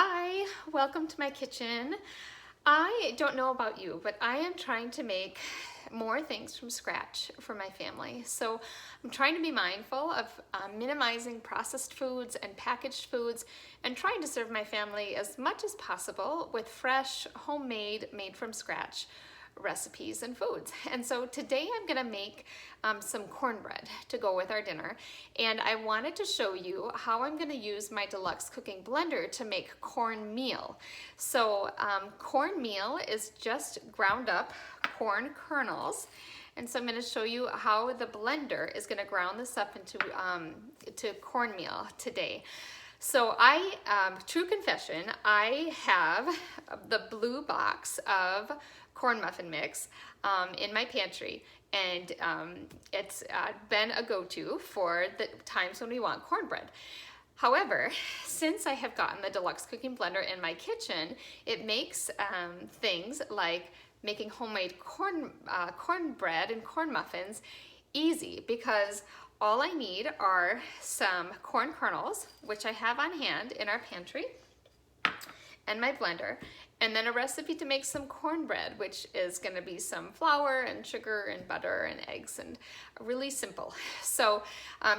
Hi, welcome to my kitchen. I don't know about you, but I am trying to make more things from scratch for my family. So I'm trying to be mindful of minimizing processed foods and packaged foods and trying to serve my family as much as possible with fresh, homemade, made from scratch recipes and foods. And so today I'm gonna make some cornbread to go with our dinner. And I wanted to show you how I'm gonna use my Deluxe Cooking Blender to make cornmeal. So cornmeal is just ground up corn kernels. And so I'm gonna show you how the blender is gonna ground this up into to cornmeal today. So true confession, I have the blue box of corn muffin mix in my pantry, and it's been a go-to for the times when we want cornbread. However, since I have gotten the Deluxe Cooking Blender in my kitchen, it makes things like making homemade cornbread and corn muffins easy, because all I need are some corn kernels, which I have on hand in our pantry, and my blender, and then a recipe to make some cornbread, which is gonna be some flour and sugar and butter and eggs, and really simple. So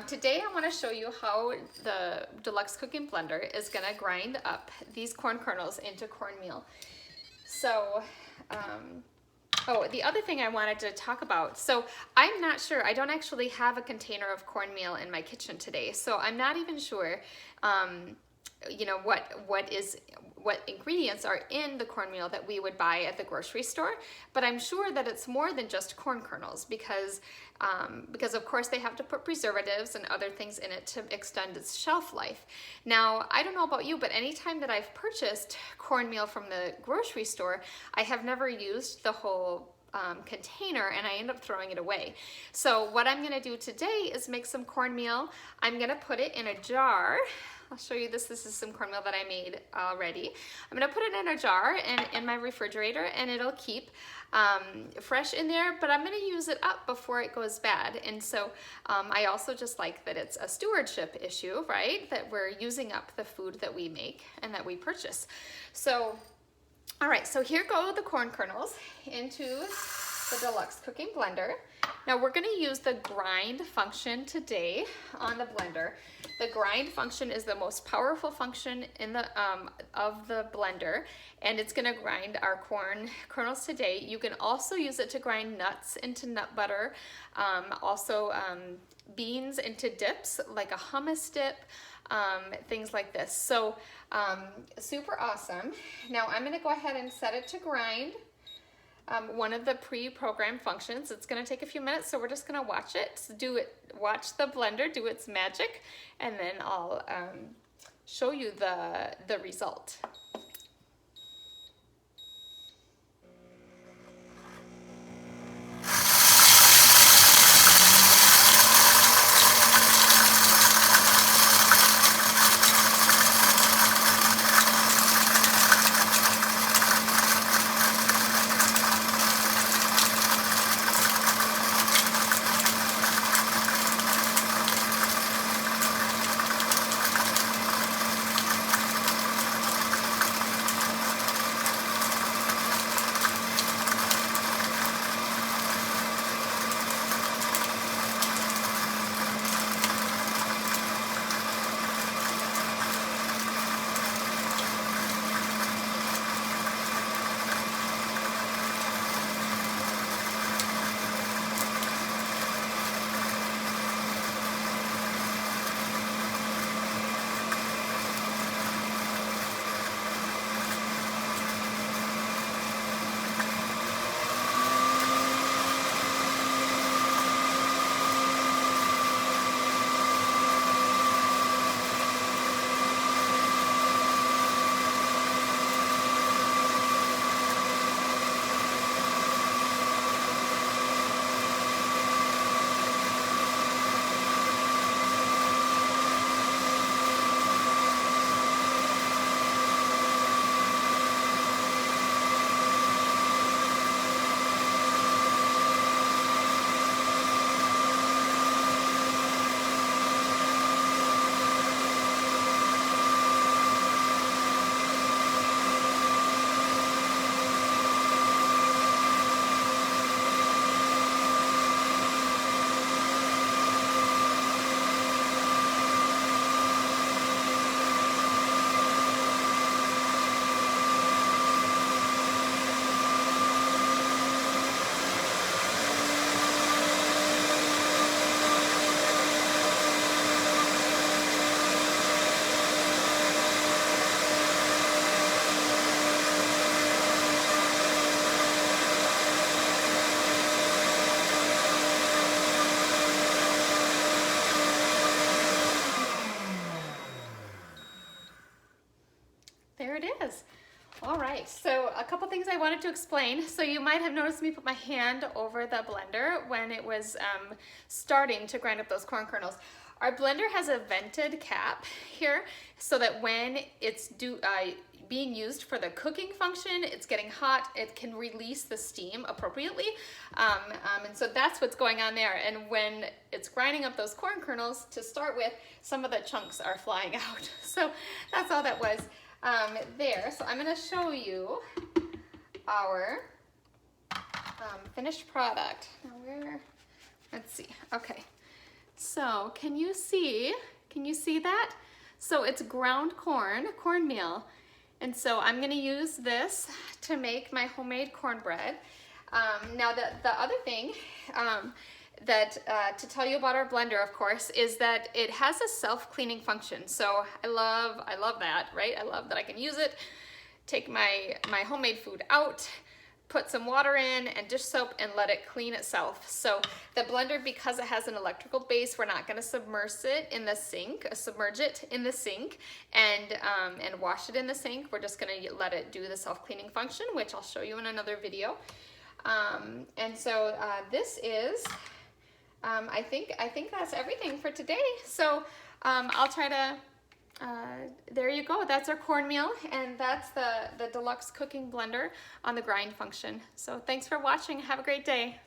today I wanna show you how the Deluxe Cooking Blender is gonna grind up these corn kernels into cornmeal. So, oh, the other thing I wanted to talk about, so I'm not sure, I don't actually have a container of cornmeal in my kitchen today, so I'm not even sure you know, what ingredients are in the cornmeal that we would buy at the grocery store, but I'm sure that it's more than just corn kernels, because of course they have to put preservatives and other things in it to extend its shelf life. Now, I don't know about you, but anytime that I've purchased cornmeal from the grocery store, I have never used the whole container, and I end up throwing it away. So what I'm gonna do today is make some cornmeal. I'm gonna put it in a jar. I'll show you this. This is some cornmeal that I made already. I'm gonna put it in a jar and in my refrigerator, and it'll keep fresh in there, but I'm gonna use it up before it goes bad. And so I also just like that it's a stewardship issue, right? That we're using up the food that we make and that we purchase. So, all right, so here go the corn kernels into the Deluxe Cooking Blender. Now we're gonna use the grind function today on the blender. The grind function is the most powerful function in the of the blender, and it's gonna grind our corn kernels today. You can also use it to grind nuts into nut butter, also beans into dips, like a hummus dip, things like this. So super awesome. Now I'm gonna go ahead and set it to grind. One of the pre-programmed functions. It's gonna take a few minutes, so we're just gonna watch it, watch the blender do its magic, and then I'll show you the result. there it is. All right, so a couple things I wanted to explain. So you might have noticed me put my hand over the blender when it was starting to grind up those corn kernels. Our blender has a vented cap here so that when it's being used for the cooking function, it's getting hot, it can release the steam appropriately. And so that's what's going on there. And when it's grinding up those corn kernels, to start with, some of the chunks are flying out. So that's all that was there. So I'm gonna show you our finished product. Now let's see, okay. So can you see that? So it's ground cornmeal. And so I'm gonna use this to make my homemade cornbread. Now the other thing to tell you about our blender, of course, is that it has a self-cleaning function. So I love that, right? I love that I can use it, take my homemade food out, put some water in and dish soap and let it clean itself. So the blender, because it has an electrical base, we're not gonna submerge it in the sink and wash it in the sink. We're just gonna let it do the self-cleaning function, which I'll show you in another video. And so this is, I think that's everything for today. So I'll try to, there you go. That's our cornmeal, and that's the Deluxe Cooking Blender on the grind function. So thanks for watching. Have a great day.